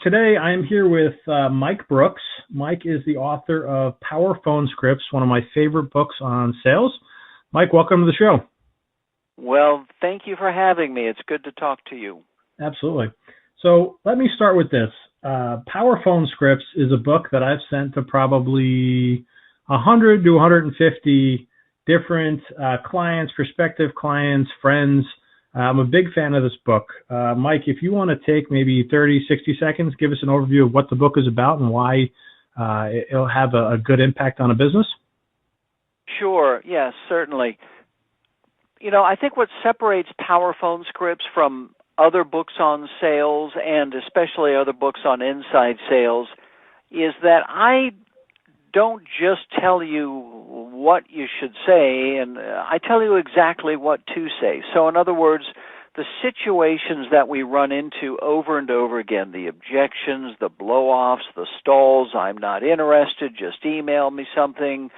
today I am here with Mike Brooks. Mike is the author of Power Phone Scripts, one of my favorite books on sales. Mike, welcome to the show. Well, thank you for having me. It's good to talk to you. Absolutely. So let me start with this. Power Phone Scripts is a book that I've sent to probably 100 to 150 different clients, prospective clients, friends. I'm a big fan of this book. Mike, if you want to take maybe 30, 60 seconds, give us an overview of what the book is about and why it'll have a good impact on a business. Sure, yes, certainly. You know, I think what separates Power Phone Scripts from other books on sales and especially other books on inside sales is that I don't just tell you what you should say, and I tell you exactly what to say. So in other words, the situations that we run into over and over again, the objections, the blow-offs, the stalls, I'm not interested, just email me something,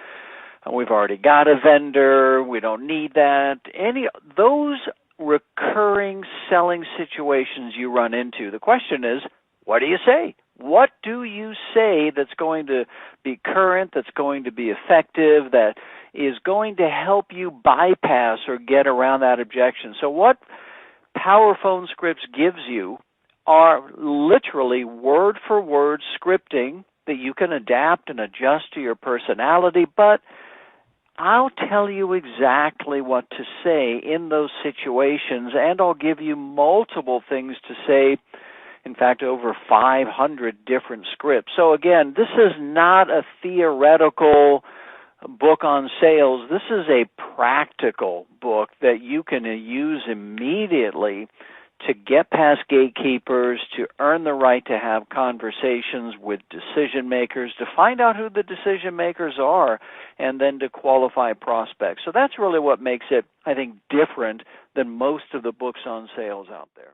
we've already got a vendor, we don't need that, those recurring selling situations you run into. The question is, what do you say? What do you say that's going to be current, that's going to be effective, that is going to help you bypass or get around that objection? So what Power Phone Scripts gives you are literally word-for-word scripting that you can adapt and adjust to your personality, but I'll tell you exactly what to say in those situations, and I'll give you multiple things to say. In fact, over 500 different scripts. So again, this is not a theoretical book on sales. This is a practical book that you can use immediately to get past gatekeepers, to earn the right to have conversations with decision makers, to find out who the decision makers are, and then to qualify prospects. So that's really what makes it, I think, different than most of the books on sales out there.